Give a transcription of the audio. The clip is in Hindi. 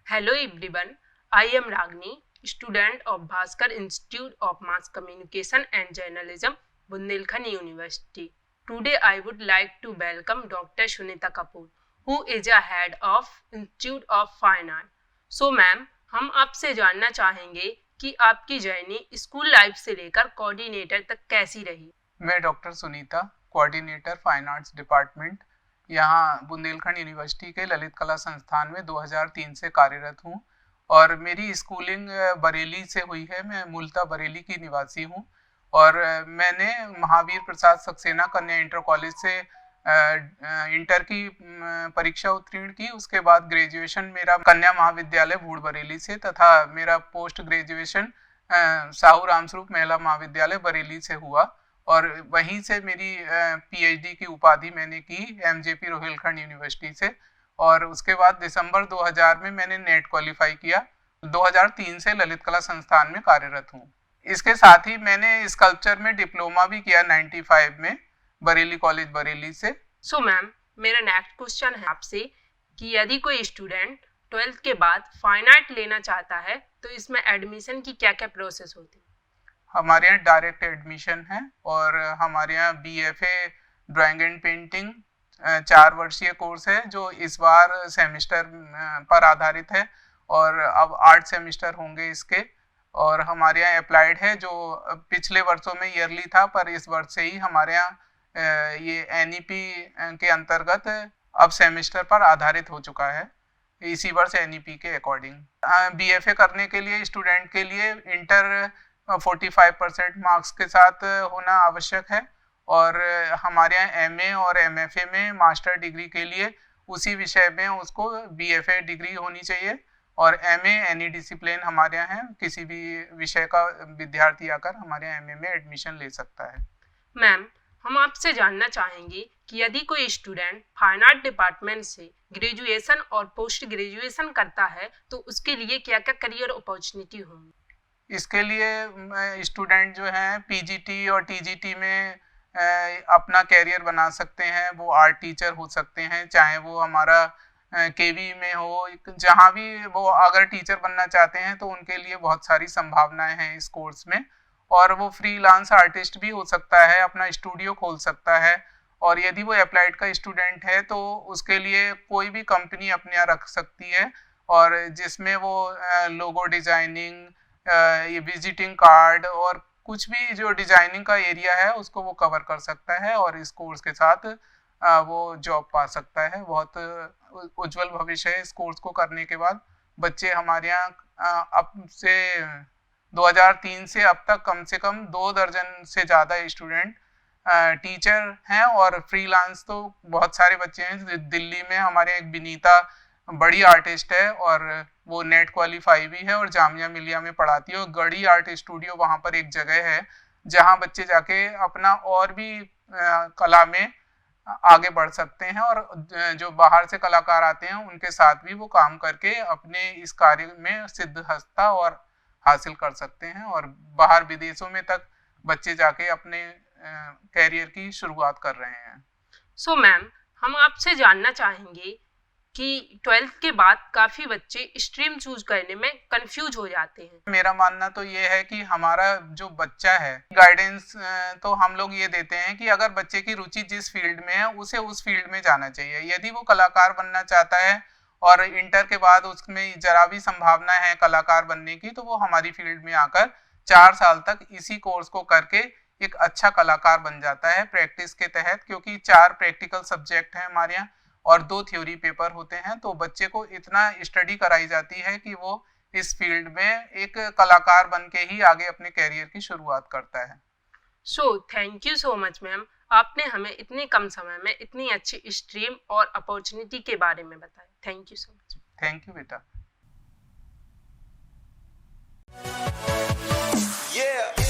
Hello everyone, I am Ragini, student of Bhaskar Institute of Mass Communication and Journalism, Bundelkhand University. Today I would like to welcome Dr. Sunita Kapoor, who is a head of Institute of Fine Art. So ma'am, हम आपसे जानना चाहेंगे कि आपकी जर्नी स्कूल लाइफ से लेकर कोऑर्डिनेटर तक कैसी रही। मैं doctor Sunita, coordinator fine arts department, यहाँ बुंदेलखंड यूनिवर्सिटी के ललित कला संस्थान में 2003 से कार्यरत हूँ और मेरी स्कूलिंग बरेली से हुई है। मैं मूलतः बरेली की निवासी हूँ और मैंने महावीर प्रसाद सक्सेना कन्या इंटर कॉलेज से इंटर की परीक्षा उत्तीर्ण की। उसके बाद ग्रेजुएशन मेरा कन्या महाविद्यालय भूड़ बरेली से तथा मेरा पोस्ट ग्रेजुएशन साहू रामस्वरूप महिला महाविद्यालय बरेली से हुआ और वहीं से मेरी पीएचडी की उपाधि मैंने की एमजेपी रोहिलखंड यूनिवर्सिटी से। और उसके बाद दिसंबर 2000 में मैंने नेट क्वालिफाई किया। 2003 से ललित कला संस्थान में कार्यरत हूँ। इसके साथ ही मैंने स्कल्पचर में डिप्लोमा भी किया 95 में बरेली कॉलेज बरेली से। सो मैम, मेरा नेक्स्ट क्वेश्चन है आपसे कि यदि कोई स्टूडेंट 12th के बाद फाइन आर्ट लेना चाहता है तो इसमें एडमिशन की क्या क्या प्रोसेस होती है? हमारे यहाँ डायरेक्ट एडमिशन है और हमारे यहाँ बीएफए ड्राइंग एंड पेंटिंग 4 वर्षीय कोर्स है जो इस बार सेमेस्टर पर आधारित है और अब 8 सेमेस्टर होंगे इसके। और हमारे यहाँ अप्लाइड है जो पिछले वर्षों में ईयरली था, पर इस वर्ष से ही हमारे यहाँ ये एनईपी के अंतर्गत अब सेमेस्टर पर आधारित हो चुका है। इसी वर्ष एनईपी के अकॉर्डिंग बीएफए करने के लिए स्टूडेंट के लिए इंटर 45% मार्क्स के साथ होना आवश्यक है और हमारे यहाँ एमए और एमएफए में मास्टर डिग्री के लिए उसी विषय में उसको बीएफए डिग्री होनी चाहिए और एमए एनी डिसिप्लिन हमारे यहाँ है। किसी भी विषय का विद्यार्थी आकर हमारे यहाँ एमए में एडमिशन ले सकता है। मैम, हम आपसे जानना चाहेंगे कि यदि कोई स्टूडेंट फाइन आर्ट डिपार्टमेंट से ग्रेजुएशन और पोस्ट ग्रेजुएशन करता है तो उसके लिए क्या क्या करियर अपॉर्चुनिटी होंगी? इसके लिए स्टूडेंट जो हैं पीजीटी और टीजीटी में अपना कैरियर बना सकते हैं। वो आर्ट टीचर हो सकते हैं, चाहे वो हमारा केवी में हो, जहाँ भी वो अगर टीचर बनना चाहते हैं तो उनके लिए बहुत सारी संभावनाएं हैं इस कोर्स में। और वो फ्रीलांस आर्टिस्ट भी हो सकता है, अपना स्टूडियो खोल सकता है। और यदि वो अप्लाइड का स्टूडेंट है तो उसके लिए कोई भी कंपनी अपने यहाँ रख सकती है और जिसमें वो लोगो डिजाइनिंग, ये विजिटिंग कार्ड और कुछ भी जो डिजाइनिंग का एरिया है उसको वो कवर कर सकता है और इस कोर्स के साथ वो जॉब पा सकता है। बहुत उज्जवल भविष्य है इस कोर्स को करने के बाद। बच्चे हमारे यहाँ अब से 2003 से अब तक कम से कम 2 दर्जन से ज़्यादा स्टूडेंट टीचर हैं और फ्रीलांस तो बहुत सारे बच्चे हैं। दिल्ली में हमारे एक विनीता बड़ी आर्टिस्ट है और वो नेट क्वालिफाई भी है और जामिया मिलिया में पढ़ाती है और गढ़ी आर्ट स्टूडियो वहाँ पर एक जगह है जहाँ बच्चे जाके अपना और भी कला में आगे बढ़ सकते हैं और जो बाहर से कलाकार आते हैं उनके साथ भी वो काम करके अपने इस कार्य में सिद्धहस्ता और हासिल कर सकते हैं और बाहर विदेशों में तक बच्चे जाके अपने कैरियर की शुरुआत कर रहे हैं। सो मैम, हम आपसे जानना चाहेंगे कि 12th के बाद काफी बच्चे स्ट्रीम चूज करने में कंफ्यूज हो जाते हैं। मेरा मानना तो ये है कि हमारा जो बच्चा है गाइडेंस तो हम लोग ये देते हैं कि अगर बच्चे की रुचि जिस फील्ड में है उसे उस फील्ड में जाना चाहिए। यदि वो कलाकार बनना चाहता है और इंटर के बाद उसमें जरा भी संभावना है कलाकार बनने की तो वो हमारी फील्ड में आकर 4 साल तक इसी कोर्स को करके एक अच्छा कलाकार बन जाता है प्रैक्टिस के तहत, क्योंकि 4 प्रैक्टिकल सब्जेक्ट हैं हमारे यहाँ और 2 थ्योरी पेपर होते हैं। तो बच्चे को इतना स्टडी कराई जाती है कि वो इस फील्ड में एक कलाकार बन के ही आगे अपने कैरियर की शुरुआत करता है। So thank you so much ma'am, आपने हमें इतने कम समय में इतनी अच्छी स्ट्रीम और अपॉर्चुनिटी के बारे में बताया। Thank you so much. Thank you बेटा। Yeah.